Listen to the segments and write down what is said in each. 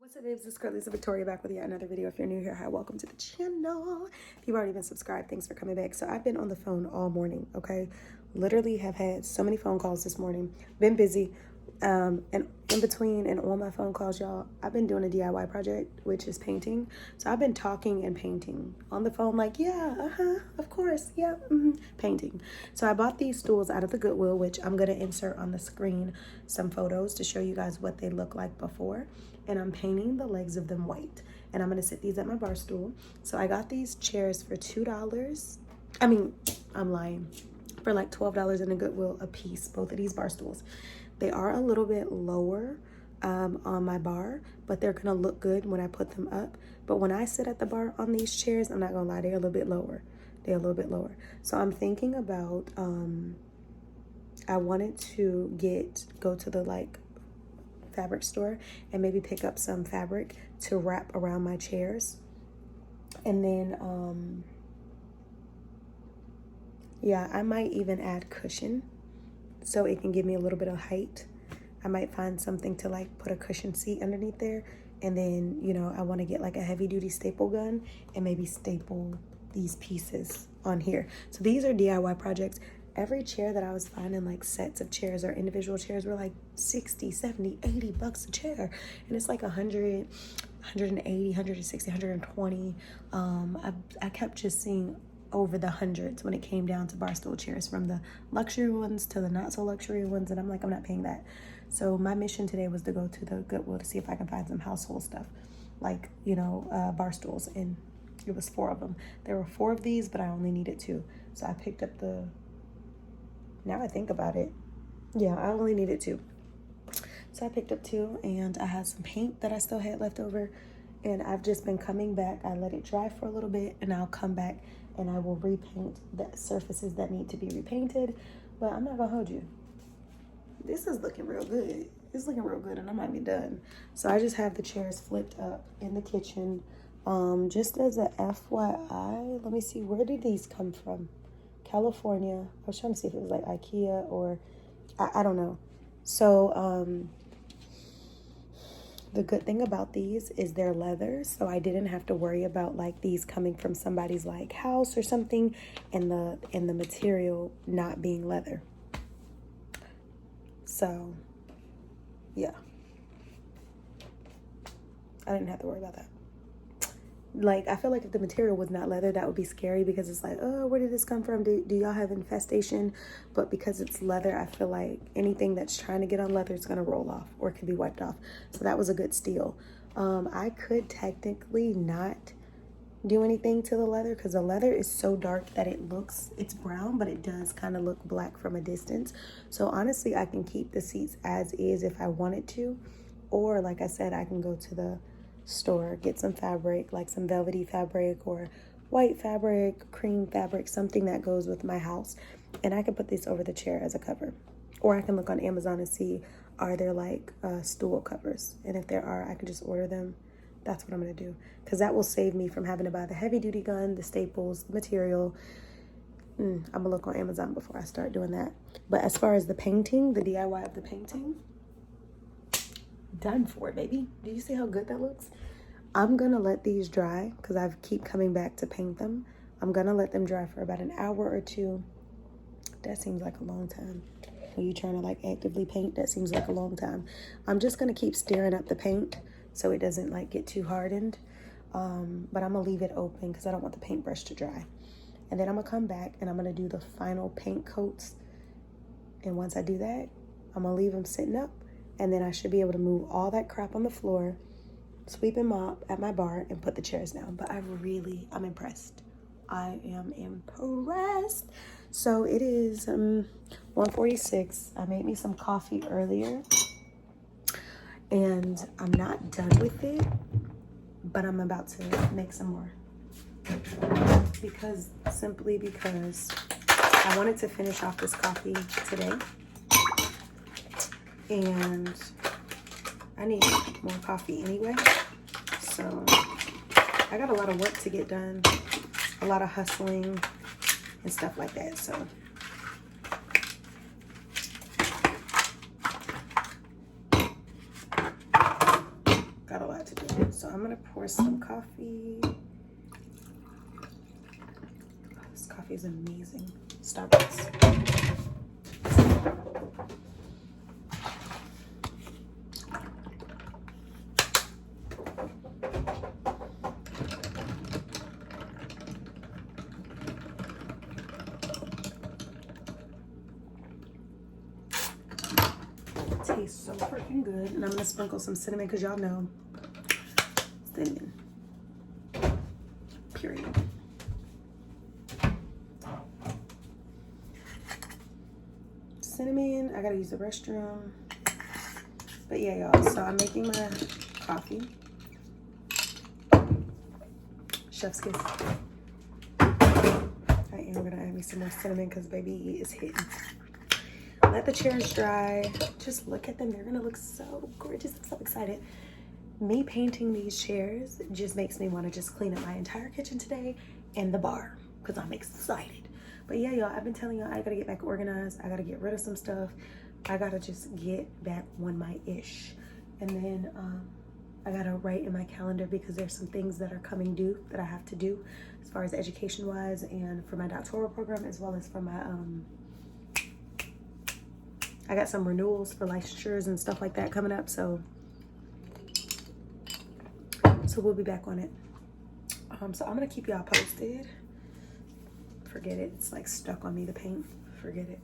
What's up, babes? It's Lisa Victoria back with yet another video. If you're new here, hi, welcome to the channel. If you've already been subscribed, thanks for coming back. So I've been on the phone all morning, okay? Literally have had so many phone calls this morning. Been busy. And in between and on my phone calls, y'all, I've been doing a DIY project, which is painting. So I've been talking and painting on the phone like, yeah, of course, yeah, painting. So I bought these stools out of the Goodwill, which I'm going to insert on the screen some photos to show you guys what they look like before. And I'm painting the legs of them white. And I'm going to sit these at my bar stool. So I got these chairs for $2. I mean, I'm lying. For like $12 in a Goodwill a piece, both of these bar stools. They are a little bit lower on my bar, but they're gonna look good when I put them up. But when I sit at the bar on these chairs, I'm not gonna lie, they're a little bit lower. They're a little bit lower. So I'm thinking about, I wanted to go to the like fabric store and maybe pick up some fabric to wrap around my chairs. And then, yeah, I might even add cushion so it can give me a little bit of height. I might find something to like put a cushion seat underneath there. And then, you know, I want to get like a heavy duty staple gun and maybe staple these pieces on here. So these are DIY projects. Every chair that I was finding, like sets of chairs or individual chairs, were like 60, 70, 80 bucks a chair. And it's like 100, 180, 160, 120. I kept just seeing over the hundreds when it came down to bar stool chairs, from the luxury ones to the not so luxury ones, and I'm like, I'm not paying that. So my mission today was to go to the Goodwill to see if I can find some household stuff, like, you know, bar stools, and it was 4 of them. There were 4 of these, but I only needed 2. So I picked up now I think about it, yeah, I only needed 2. So I picked up 2, and I had some paint that I still had left over, and I've just been coming back. I let it dry for a little bit, and I'll come back and I will repaint the surfaces that need to be repainted. But I'm not gonna hold you. This is looking real good. It's looking real good, and I might be done. So I just have the chairs flipped up in the kitchen. Just as a FYI, let me see, where did these come from? California. I was trying to see if it was like IKEA or I don't know. So the good thing about these is they're leather, so I didn't have to worry about like these coming from somebody's like house or something, and the material not being leather. So yeah, I didn't have to worry about that. Like, I feel like if the material was not leather, that would be scary, because it's like, oh, where did this come from? Do y'all have infestation? But because it's leather, I feel like anything that's trying to get on leather is going to roll off or it can be wiped off. So that was a good steal. I could technically not do anything to the leather, because the leather is so dark that it's brown, but it does kind of look black from a distance. So honestly, I can keep the seats as is if I wanted to. Or like I said, I can go to the store, get some fabric, like some velvety fabric or white fabric, cream fabric, something that goes with my house, and I can put this over the chair as a cover. Or I can look on Amazon and see, are there like stool covers, and if there are, I can just order them. That's what I'm gonna do, because that will save me from having to buy the heavy duty gun, the staples, the material. I'm gonna look on Amazon before I start doing that. But as far as the painting, the DIY of the painting, done for, baby. Do you see how good that looks? I'm gonna let these dry, because I keep coming back to paint them. I'm gonna let them dry for about an hour or 2. That seems like a long time. When you're trying to like actively paint, that seems like a long time. I'm just gonna keep stirring up the paint so it doesn't like get too hardened. But I'm gonna leave it open because I don't want the paintbrush to dry. And then I'm gonna come back and I'm gonna do the final paint coats. And once I do that, I'm gonna leave them sitting up. And then I should be able to move all that crap on the floor, sweep and mop at my bar, and put the chairs down. But I'm impressed. I am impressed. So it is 1:46. I made me some coffee earlier, and I'm not done with it, but I'm about to make some more. Simply because I wanted to finish off this coffee today. And I need more coffee anyway. So I got a lot of work to get done, a lot of hustling and stuff like that. So got a lot to do. I'm gonna pour some coffee. Oh, this coffee is amazing. Starbucks. Tastes so freaking good. And I'm gonna sprinkle some cinnamon because y'all know cinnamon. Period. Cinnamon. I gotta use the restroom. But yeah, y'all. So I'm making my coffee. Chef's kiss. I am gonna add me some more cinnamon because baby is hitting. Let the chairs dry. Just look at them. They're gonna look so gorgeous. I'm so excited. Me painting these chairs just makes me want to just clean up my entire kitchen today and the bar because I'm excited. But yeah, y'all, I've been telling y'all I gotta get back organized. I gotta get rid of some stuff. I gotta just get back on my ish. And then I gotta write in my calendar because there's some things that are coming due that I have to do as far as education wise and for my doctoral program as well as for my I got some renewals for licensures and stuff like that coming up, so we'll be back on it. So I'm gonna keep y'all posted. Forget it, it's like stuck on me, the paint, forget it.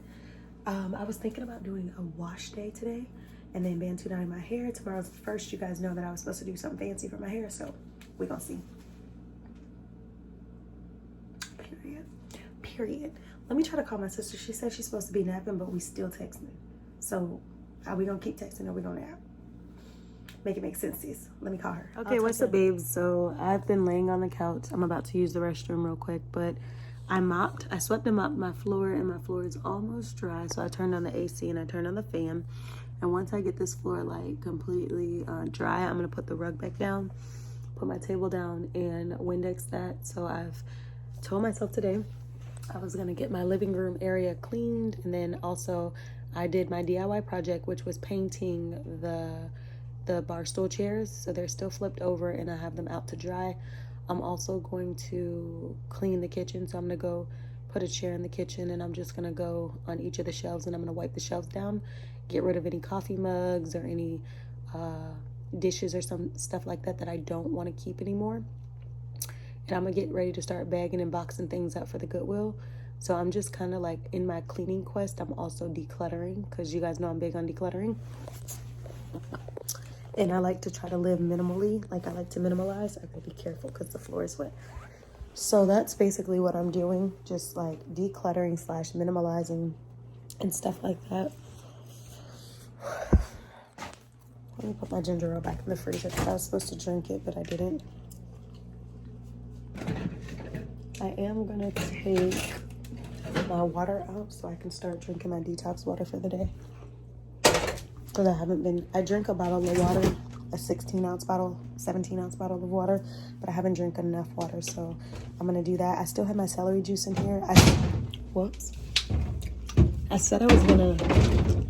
I was thinking about doing a wash day today and then bantu dyeing my hair. Tomorrow's the first. You guys know that I was supposed to do something fancy for my hair, so we're gonna see. Period. Let me try to call my sister. She said she's supposed to be napping, but we still texting. So are we gonna keep texting or we gonna nap? Make it make sense, sis. Let me call her. Okay, what's up, babes? So I've been laying on the couch. I'm about to use the restroom real quick, but I swept and mopped my floor, and my floor is almost dry. So I turned on the AC and I turned on the fan. And once I get this floor like completely dry, I'm gonna put the rug back down, put my table down, and Windex that. So I've told myself today I was gonna get my living room area cleaned, and then also I did my DIY project, which was painting the bar stool chairs. So they're still flipped over and I have them out to dry. I'm also going to clean the kitchen. So I'm gonna go put a chair in the kitchen and I'm just gonna go on each of the shelves and I'm gonna wipe the shelves down, get rid of any coffee mugs or any dishes or some stuff like that I don't want to keep anymore. And I'm gonna get ready to start bagging and boxing things up for the Goodwill. So I'm just kind of like in my cleaning quest. I'm also decluttering because you guys know I'm big on decluttering. And I like to try to live minimally. Like I like to minimalize. I gotta be careful because the floor is wet. So that's basically what I'm doing. Just like decluttering / minimalizing and stuff like that. Let me put my ginger ale back in the freezer because I was supposed to drink it, but I didn't. I am gonna take my water out so I can start drinking my detox water for the day. Because I drink a bottle of water, a 16-ounce bottle, 17-ounce bottle of water, but I haven't drank enough water, so I'm gonna do that. I still have my celery juice in here. Whoops. I said I was gonna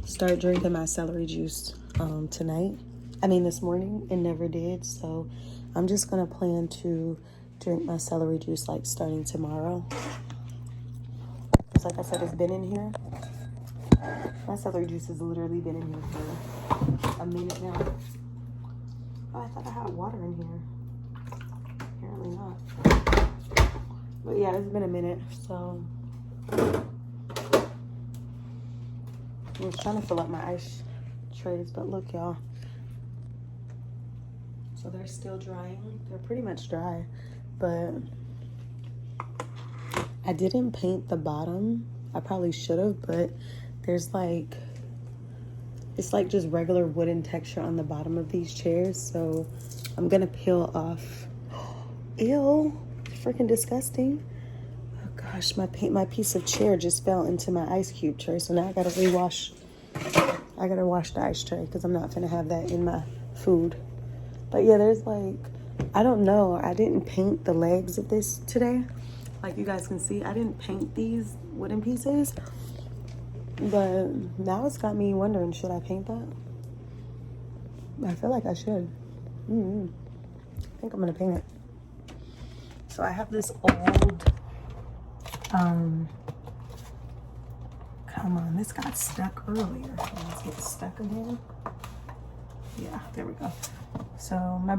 start drinking my celery juice this morning, and never did, so I'm just gonna plan to drink my celery juice like starting tomorrow. Because like I said, it's been in here. My celery juice has literally been in here for a minute now. Oh, I thought I had water in here. Apparently not. But yeah, it's been a minute, so I was trying to fill up my ice trays, but look, y'all. So they're still drying. They're pretty much dry, but I didn't paint the bottom. I probably should have, but there's like, it's like just regular wooden texture on the bottom of these chairs. So I'm gonna peel off. Ew, freaking disgusting. Oh gosh, my piece of chair just fell into my ice cube tray. So now I gotta wash the ice tray because I'm not gonna have that in my food. But yeah, there's like, I don't know. I didn't paint the legs of this today. Like you guys can see, I didn't paint these wooden pieces. But now it's got me wondering, should I paint that? I feel like I should. I think I'm gonna paint it. So I have this old, come on, this got stuck earlier. Let's get stuck again. Yeah, there we go. So my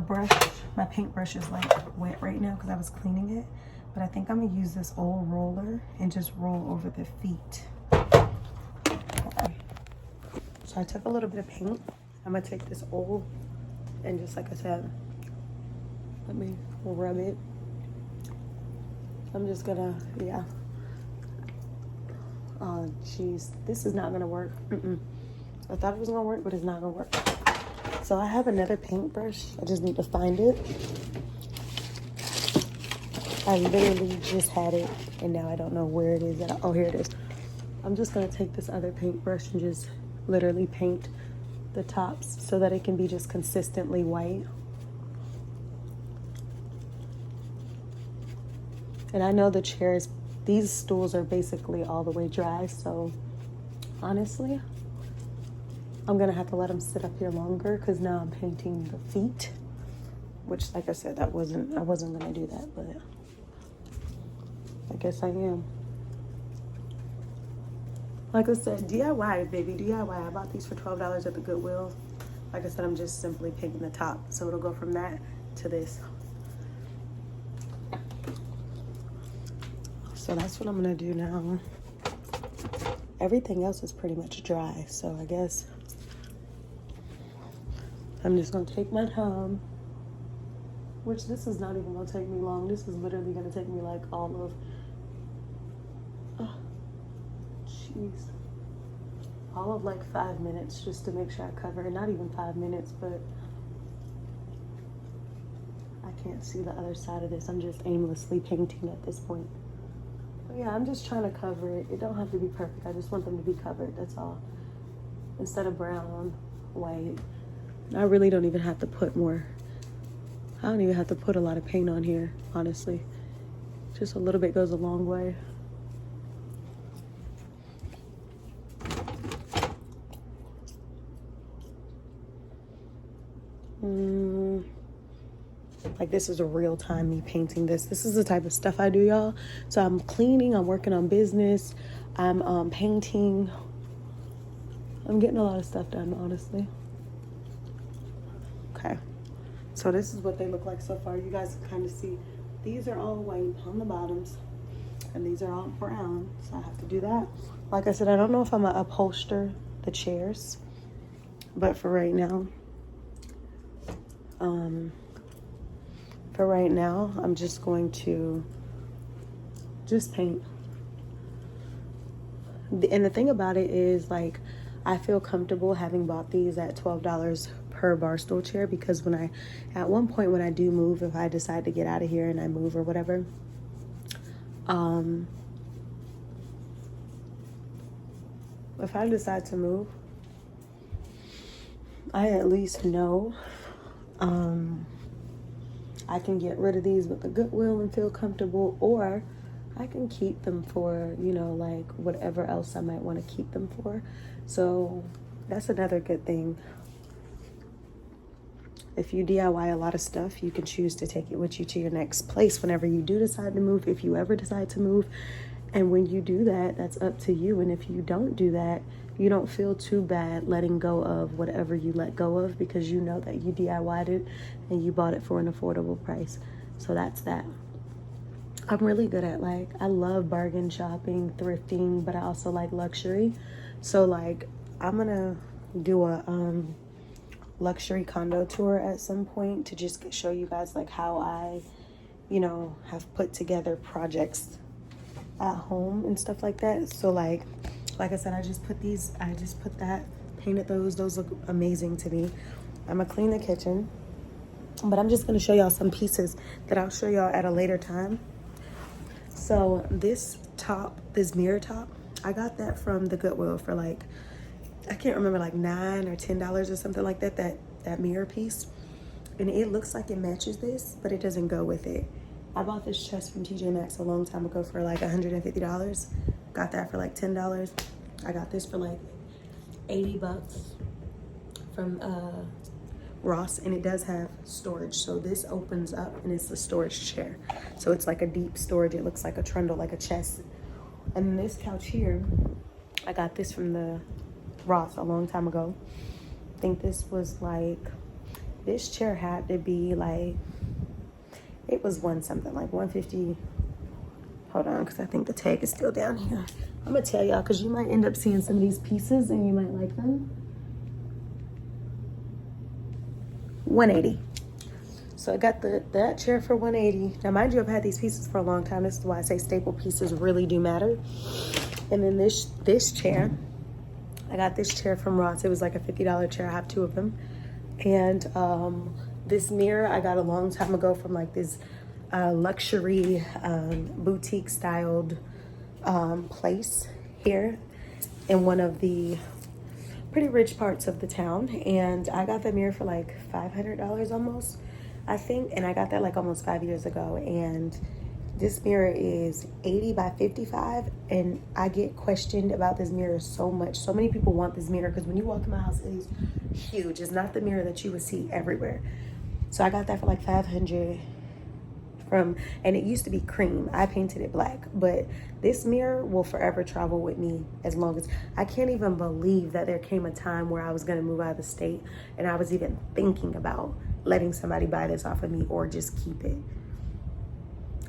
paintbrush is like wet right now because I was cleaning it. But I think I'm gonna use this old roller and just roll over the feet. Okay. So I took a little bit of paint. I'm gonna take this old and just like I said, let me rub it. I'm just gonna, yeah. Oh, jeez, this is not gonna work. I thought it was gonna work, but it's not gonna work. So I have another paintbrush. I just need to find it. I literally just had it, and now I don't know where it is. Oh, here it is. I'm just gonna take this other paintbrush and just literally paint the tops so that it can be just consistently white. And I know the chairs, these stools are basically all the way dry, so honestly, I'm gonna have to let them sit up here longer because now I'm painting the feet, which, like I said, I wasn't gonna do that, but I guess I am. Like I said, DIY, baby, DIY. I bought these for $12 at the Goodwill. Like I said, I'm just simply painting the top, so it'll go from that to this. So that's what I'm gonna do now. Everything else is pretty much dry, so I guess I'm just gonna take my time, which this is not even gonna take me long. This is literally gonna take me like all of, all of like 5 minutes just to make sure I cover it. Not even 5 minutes, but I can't see the other side of this. I'm just aimlessly painting at this point. But yeah, I'm just trying to cover it. It don't have to be perfect. I just want them to be covered, that's all. Instead of brown, white. I really don't even have to put more. I don't even have to put a lot of paint on here, honestly. Just a little bit goes a long way. Like, this is a real time me painting this. This is the type of stuff I do, y'all. So I'm cleaning, I'm working on business, I'm painting. I'm getting a lot of stuff done, honestly. Okay, so this is what they look like so far. You guys can kind of see these are all white on the bottoms and these are all brown, so I have to do that. Like I said, I don't know if I'm gonna upholster the chairs, but for right now, I'm just going to just paint. And the thing about it is, like, I feel comfortable having bought these at $12 per bar stool chair because at one point when I do move, if I decide to get out of here and I move or whatever, if I decide to move, I at least know I can get rid of these with the Goodwill and feel comfortable, or I can keep them for, you know, like whatever else I might want to keep them for. So that's another good thing. If you DIY a lot of stuff, you can choose to take it with you to your next place whenever you do decide to move, if you ever decide to move. And when you do that, that's up to you. And if you don't do that, you don't feel too bad letting go of whatever you let go of because you know that you DIY'd it and you bought it for an affordable price. So that's that. I'm really good at, like, I love bargain shopping, thrifting, but I also like luxury. So, like, I'm gonna do a luxury condo tour at some point to just show you guys, like, how I, you know, have put together projects at home and stuff like that. So, like I said, I just put that, painted those look amazing to me. I'm gonna clean the kitchen, but I'm just gonna show y'all some pieces that I'll show y'all at a later time. So this mirror top, I got that from the Goodwill for, like, I can't remember, like $9 or $10 or something like that, that mirror piece. And it looks like it matches this, but it doesn't go with it. I bought this chest from TJ Maxx a long time ago for like $150. Got that for like $10. I got this for like $80 from Ross, and it does have storage. So this opens up and it's a storage chair. So it's like a deep storage. It looks like a trundle, like a chest. And then this couch here, I got this from the Ross a long time ago. I think this was like, this chair had to be like, it was something like 150. Hold on, because I think the tag is still down here. I'm gonna tell y'all, because you might end up seeing some of these pieces and you might like them. 180. So I got that chair for 180. Now mind you, I've had these pieces for a long time. This is why I say staple pieces really do matter. And then this chair, I got this chair from Ross. It was like a $50 chair. I have 2 of them. And this mirror I got a long time ago from like this luxury boutique styled place here in one of the pretty rich parts of the town. And I got that mirror for like $500 almost, I think. And I got that like almost 5 years ago. And this mirror is 80 by 55. And I get questioned about this mirror so much. So many people want this mirror because when you walk in my house, it is huge. It's not the mirror that you would see everywhere. So I got that for like 500 from, and it used to be cream. I painted it black, but this mirror will forever travel with me as long as, I can't even believe that there came a time where I was going to move out of the state and I was even thinking about letting somebody buy this off of me or just keep it.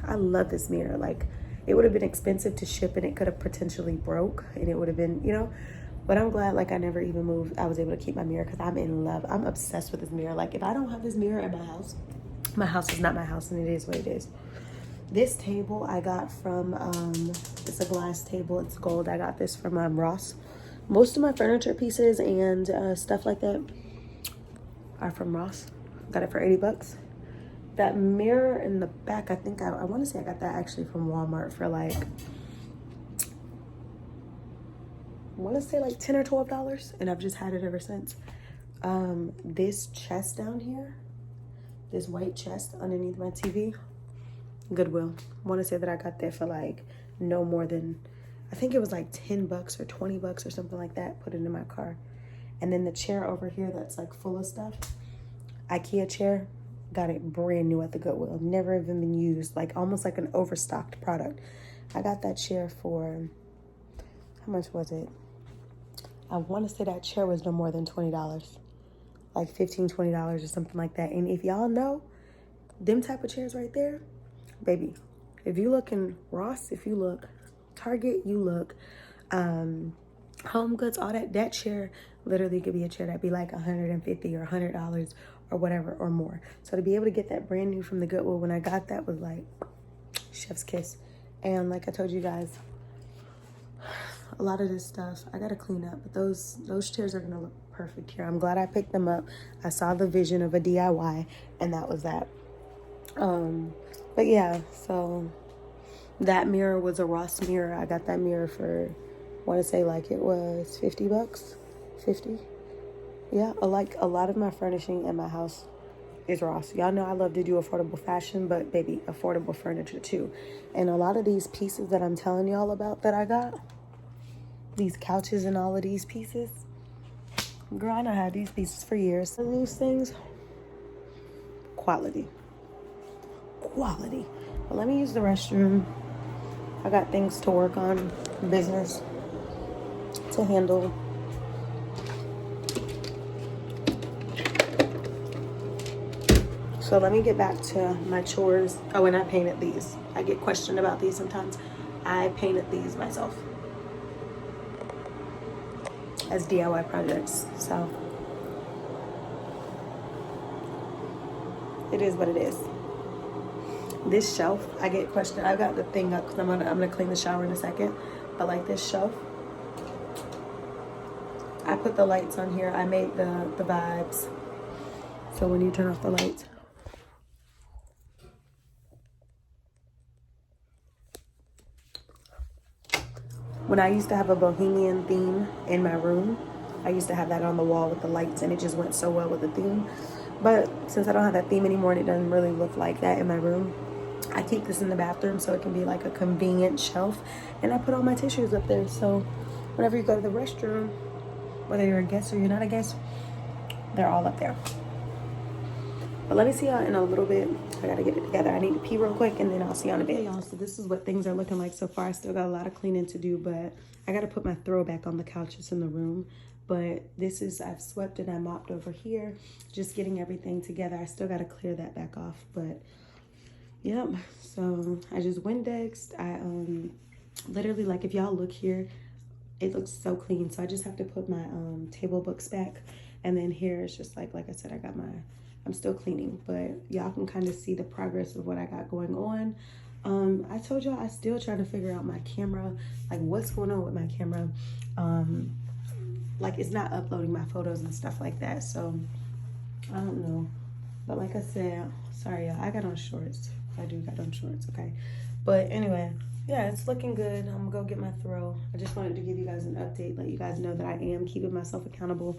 I love this mirror. Like, it would have been expensive to ship and it could have potentially broke and it would have been, you know, but I'm glad like I never even moved. I was able to keep my mirror because I'm in love. I'm obsessed with this mirror. Like, if I don't have this mirror at my house is not my house, and it is what it is. This table I got from, it's a glass table. It's gold. I got this from Ross. Most of my furniture pieces and stuff like that are from Ross. Got it for 80 bucks. That mirror in the back, I think I want to say I got that actually from Walmart for like, I want to say like $10 or $12, and I've just had it ever since. This chest down here, this white chest underneath my TV, Goodwill. I want to say that I got that for like no more than, I think it was like 10 bucks or 20 bucks or something like that. Put it in my car. And then the chair over here that's like full of stuff, IKEA chair, got it brand new at the Goodwill. Never even been used, like almost like an overstocked product. I got that chair for, how much was it? I want to say that chair was no more than $20. Like $15, $20 or something like that. And if y'all know, them type of chairs right there, baby, if you look in Ross, if you look Target, you look Home Goods, all that chair literally could be a chair that'd be like $150 or $100 or whatever or more. So to be able to get that brand new from the Goodwill when I got that was like chef's kiss. And like I told you guys, a lot of this stuff I gotta clean up, but those chairs are gonna look perfect here. I'm glad I picked them up. I saw the vision of a DIY and that was that. But yeah, so that mirror was a Ross mirror. I got that mirror for, I want to say like it was 50 bucks, 50. Yeah, like a lot of my furnishing in my house is Ross. Y'all know I love to do affordable fashion, but baby, affordable furniture too. And a lot of these pieces that I'm telling y'all about that I got, these couches and all of these pieces, girl, I know I had these pieces for years. And these things, quality. But let me use the restroom. I got things to work on, business to handle. So let me get back to my chores. Oh, and I painted these. I get questioned about these sometimes. I painted these myself as DIY projects. So it is what it is. This shelf, I get questioned. I got the thing up because I'm gonna clean the shower in a second. But like this shelf, I put the lights on here. I made the vibes. So when you turn off the lights, when I used to have a bohemian theme in my room, I used to have that on the wall with the lights, and it just went so well with the theme. But since I don't have that theme anymore and it doesn't really look like that in my room, I keep this in the bathroom so it can be like a convenient shelf. And I put all my tissues up there. So whenever you go to the restroom, whether you're a guest or you're not a guest, they're all up there. But let me see y'all in a little bit. I gotta get it together. I need to pee real quick and then I'll see y'all in a bit. Hey y'all, so this is what things are looking like so far. I still got a lot of cleaning to do, but I gotta put my throw back on the couches in the room. But this is, I've swept and I mopped over here, just getting everything together. I still gotta clear that back off, but yep. So I just Windexed. I literally, like, if y'all look here, it looks so clean. So I just have to put my table books back, and then here it's just like I said, I got my, I'm still cleaning, but y'all can kind of see the progress of what I got going on. I told y'all I still trying to figure out my camera, like what's going on with my camera. Like, it's not uploading my photos and stuff like that, so I don't know. But like I said, sorry y'all, I got on shorts. I do got on shorts, okay? But anyway, yeah, it's looking good. I'm gonna go get my throw. I just wanted to give you guys an update, let you guys know that I am keeping myself accountable,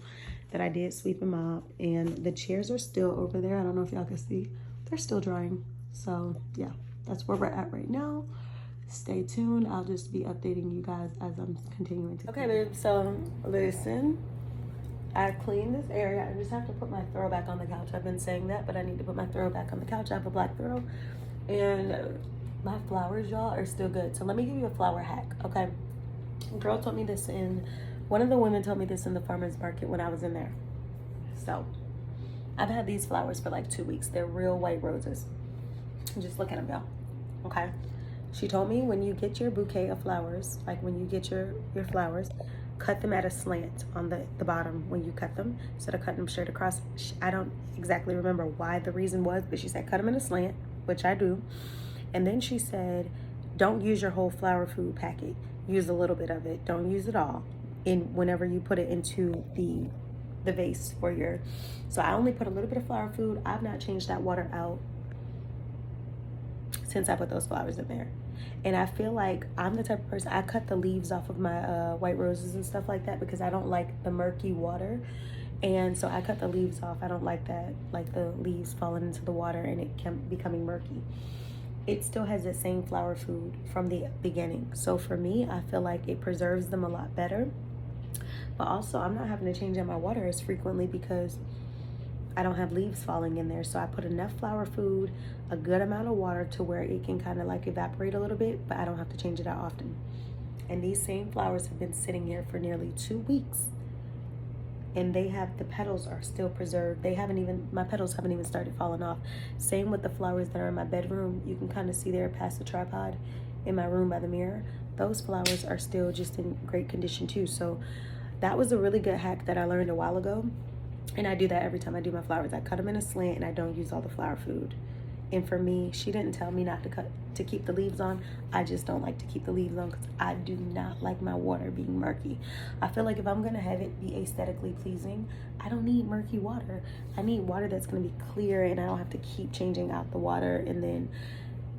that I did sweep them up, and the chairs are still over there. I don't know if y'all can see. They're still drying. So yeah, that's where we're at right now. Stay tuned. I'll just be updating you guys as I'm continuing to. Okay, babe, so listen. I cleaned this area. I just have to put my throw back on the couch. I've been saying that, but I need to put my throw back on the couch. I have a black throw. And my flowers, y'all, are still good. So let me give you a flower hack, okay? A girl told me this one of the women told me this in the farmer's market when I was in there. So I've had these flowers for like 2 weeks. They're real white roses. Just look at them, y'all, okay? She told me when you get your bouquet of flowers, like when you get your flowers, cut them at a slant on the bottom when you cut them, instead of cutting them straight across. I don't exactly remember why the reason was, but she said cut them in a slant, which I do. And then she said, don't use your whole flower food packet. Use a little bit of it. Don't use it all whenever you put it into the vase for your. So I only put a little bit of flower food. I've not changed that water out since I put those flowers in there. And I feel like I'm the type of person, I cut the leaves off of my white roses and stuff like that because I don't like the murky water. And so I cut the leaves off. I don't like that, like the leaves falling into the water and it becoming murky. It still has the same flower food from the beginning. So for me, I feel like it preserves them a lot better. But also, I'm not having to change out my water as frequently because I don't have leaves falling in there. So I put enough flower food, a good amount of water to where it can kind of like evaporate a little bit, but I don't have to change it out often. And these same flowers have been sitting here for nearly 2 weeks. And the petals are still preserved. My petals haven't even started falling off. Same with the flowers that are in my bedroom. You can kind of see there past the tripod in my room by the mirror. Those flowers are still just in great condition too. So that was a really good hack that I learned a while ago. And I do that every time I do my flowers. I cut them in a slant and I don't use all the flower food. And for me, she didn't tell me not to keep the leaves on. I just don't like to keep the leaves on because I do not like my water being murky. I feel like if I'm gonna have it be aesthetically pleasing, I don't need murky water. I need water that's gonna be clear and I don't have to keep changing out the water and then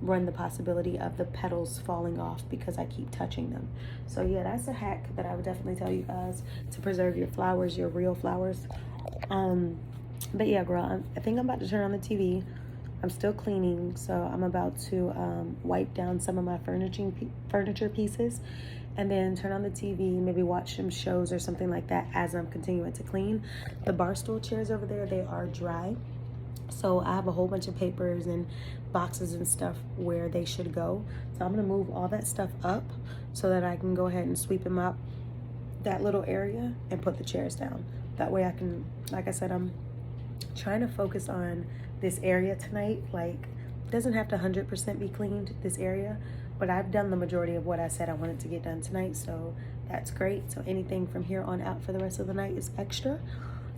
run the possibility of the petals falling off because I keep touching them. So yeah, that's a hack that I would definitely tell you guys to preserve your flowers, your real flowers. But yeah, girl, I think I'm about to turn on the TV. I'm still cleaning, so I'm about to wipe down some of my furniture pieces and then turn on the TV, maybe watch some shows or something like that as I'm continuing to clean. The bar stool chairs over there, they are dry. So I have a whole bunch of papers and boxes and stuff where they should go. So I'm gonna move all that stuff up so that I can go ahead and sweep them up that little area and put the chairs down. That way I can, like I said, I'm trying to focus on this area tonight. Like, it doesn't have to 100% be cleaned, this area, but I've done the majority of what I said I wanted to get done tonight, so that's great. So anything from here on out for the rest of the night is extra.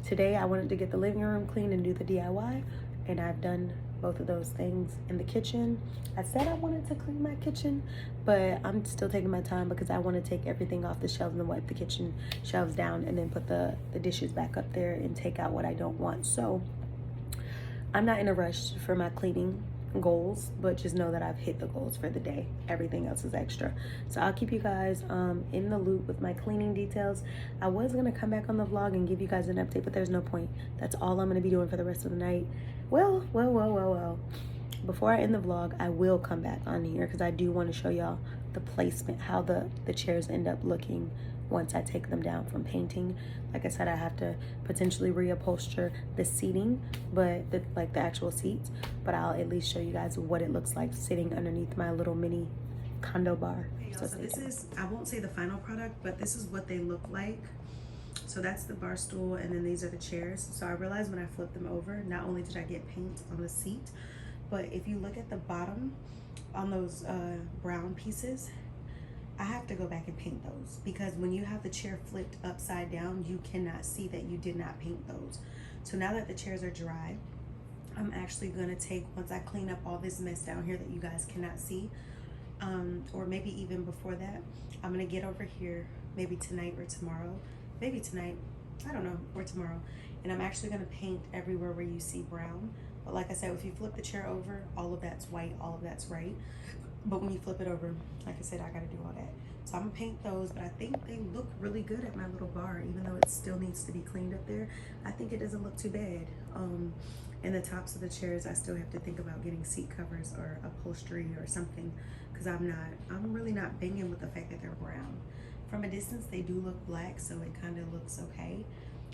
Today I wanted to get the living room clean and do the DIY, and I've done both of those things. In the kitchen, I said I wanted to clean my kitchen, but I'm still taking my time because I want to take everything off the shelves and wipe the kitchen shelves down and then put the dishes back up there and take out what I don't want. So I'm not in a rush for my cleaning goals, but just know that I've hit the goals for the day. Everything else is extra. So I'll keep you guys in the loop with my cleaning details. I was gonna come back on the vlog and give you guys an update, but there's no point. That's all I'm gonna be doing for the rest of the night. Well. Before I end the vlog, I will come back on here because I do want to show y'all the placement, how the chairs end up looking once I take them down from painting. Like I said, I have to potentially reupholster the seating, but the actual seats, but I'll at least show you guys what it looks like sitting underneath my little mini condo bar. So this is, I won't say the final product, but this is what they look like. So that's the bar stool, and then these are the chairs. So I realized when I flipped them over, not only did I get paint on the seat, but if you look at the bottom on those brown pieces, I have to go back and paint those, because when you have the chair flipped upside down, you cannot see that you did not paint those. So now that the chairs are dry, I'm actually gonna take, once I clean up all this mess down here that you guys cannot see, or maybe even before that, I'm gonna get over here maybe tonight or tomorrow, maybe tonight, I don't know, or tomorrow, and I'm actually gonna paint everywhere where you see brown. But like I said, if you flip the chair over, all of that's white, all of that's right. But when you flip it over, like I said, I gotta do all that. So I'm gonna paint those, but I think they look really good at my little bar, even though it still needs to be cleaned up there. I think it doesn't look too bad. And the tops of the chairs, I still have to think about getting seat covers or upholstery or something, because I'm really not banging with the fact that they're brown. From a distance, they do look black, so it kind of looks okay,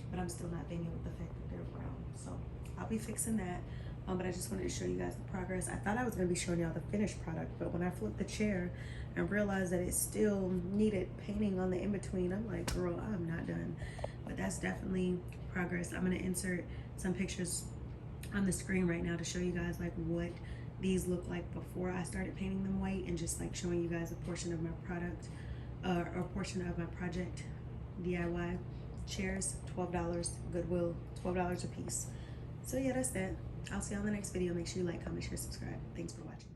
but I'm still not banging with the fact that they're brown. So I'll be fixing that. But I just wanted to show you guys the progress. I thought I was gonna be showing y'all the finished product, but when I flipped the chair and realized that it still needed painting on the in-between, I'm like, girl, I'm not done. But that's definitely progress. I'm gonna insert some pictures on the screen right now to show you guys like what these look like before I started painting them white, and just like showing you guys a portion of my product, or a portion of my project. DIY chairs, $12, Goodwill, $12 a piece. So yeah, that's that. I'll see you on the next video. Make sure you like, comment, share, subscribe. Thanks for watching.